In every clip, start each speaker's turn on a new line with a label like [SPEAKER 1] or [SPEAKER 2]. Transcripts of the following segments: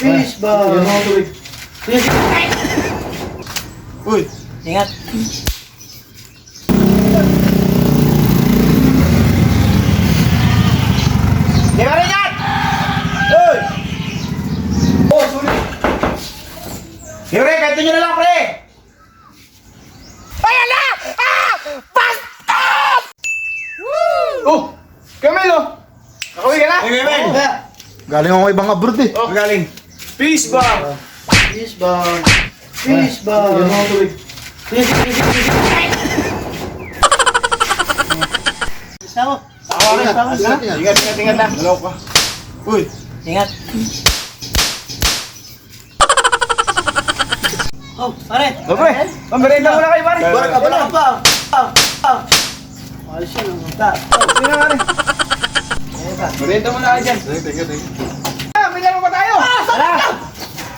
[SPEAKER 1] Fish ball.
[SPEAKER 2] Yan mga tubig.
[SPEAKER 1] Fish.
[SPEAKER 2] Uy!
[SPEAKER 1] Ingat.
[SPEAKER 2] Di ba rin yan? Uy! Oh, sulit! Yure, kanto nyo na lang, pre! Ay, ala! Ah! Bastop! Oh! Camilo! Nakauwi ka na? Hey, Camil!
[SPEAKER 3] Galing ako ibang abroad eh.
[SPEAKER 2] Oh, galing. Peace ba?
[SPEAKER 1] Fish ball. Fish ball.
[SPEAKER 2] Yan mga tubig.
[SPEAKER 1] Fish. Isa ko.
[SPEAKER 2] Ingat na. Dalaw ka. Uy!
[SPEAKER 1] Ingat. Oh, pare.
[SPEAKER 2] Oh, pre! Pamberenda muna kayo, pare!
[SPEAKER 1] Abala pa. Ayos yan ang mata.
[SPEAKER 2] Sige na, pare. Merienda muna kayo dyan.
[SPEAKER 3] Thank you.
[SPEAKER 2] Ah, may laro pa tayo! Tara!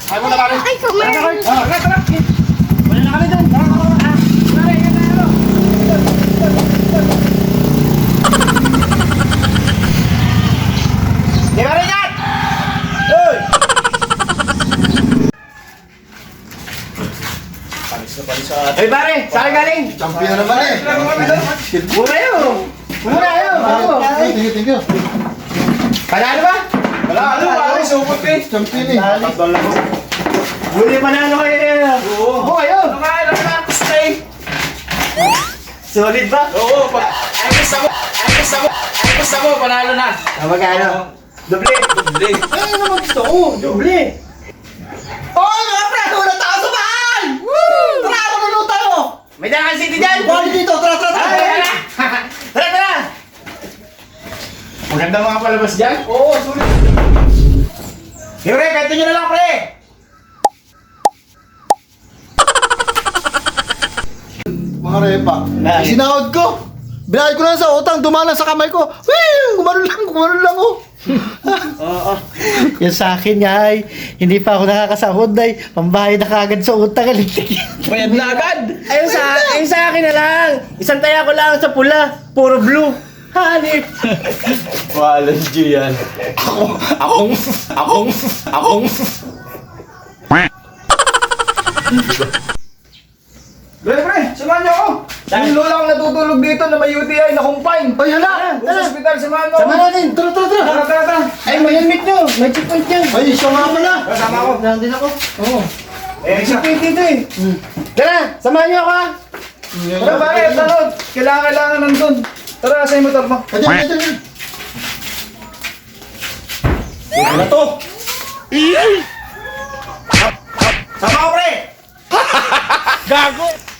[SPEAKER 2] Ay mo na, pare.
[SPEAKER 4] Ay, kumain.
[SPEAKER 2] Tara, tara!
[SPEAKER 1] Wala na kami doon.
[SPEAKER 2] Pare, ingat na, ano? Di ba rin yan? Uy! Hey, pare! Saan kayo galing?
[SPEAKER 3] Champion na naman eh.
[SPEAKER 2] Muna kayo! Muna kayo!
[SPEAKER 3] Thank you.
[SPEAKER 2] Panalo ba? Panalo, pare! Supot eh!
[SPEAKER 3] Champion eh.
[SPEAKER 1] Huli panalo kayo.
[SPEAKER 2] Oo, ayun! Nakain lang na! Stay!
[SPEAKER 1] Solid ba?
[SPEAKER 2] Oo, ay gusto mo, panalo na!
[SPEAKER 1] Magkano?
[SPEAKER 2] Doble! Doble!
[SPEAKER 1] Ay, ano naman gusto ko? Doble.
[SPEAKER 2] Oh, mga pre! Wala tayo sa bahay! Tara, manunod tayo! May dala kang city dyan!
[SPEAKER 1] Bali dito. Tara.
[SPEAKER 2] Tara! Maganda mga palabas dyan? Oo, sulit! Yure, kanto nyo na lang, pre!
[SPEAKER 3] Mga repa. Sinahod ko. Binayad ko lang sa utang, dumalang sa kamay ko. Wee! Gumano lang oh.
[SPEAKER 1] Oo.
[SPEAKER 5] Yan sa akin nga ay, hindi pa ako nakakasahod ay, pambayad na kagad sa utang.
[SPEAKER 2] Bayad na agad!
[SPEAKER 5] Ayun sa akin na lang, isang taya ko lang sa pula, puro blue. Hanip!
[SPEAKER 2] Walang G yan. Akong. Pre, samahan niyo ako! Yung lola akong natutulog dito na may UTI na kumpine.
[SPEAKER 3] Ay, hala!
[SPEAKER 2] Sa ospital, samahan mo!
[SPEAKER 5] Sama natin, tara!
[SPEAKER 2] Tara!
[SPEAKER 5] Ay, may helmet nyo, may checkpoint nyo.
[SPEAKER 3] Ay, siya nga pala.
[SPEAKER 2] Kasama ako.
[SPEAKER 5] Nandun ako. Oo.
[SPEAKER 2] Eh, siya.
[SPEAKER 5] Checkpoint dito eh. Tara, samahan nyo ako ha.
[SPEAKER 2] Tara, bakit? Tanod! Kailangan nandun. Tara, sa yung motor mo.
[SPEAKER 3] Ayan.
[SPEAKER 2] Ano to? Sama ko, pre!
[SPEAKER 5] Gago!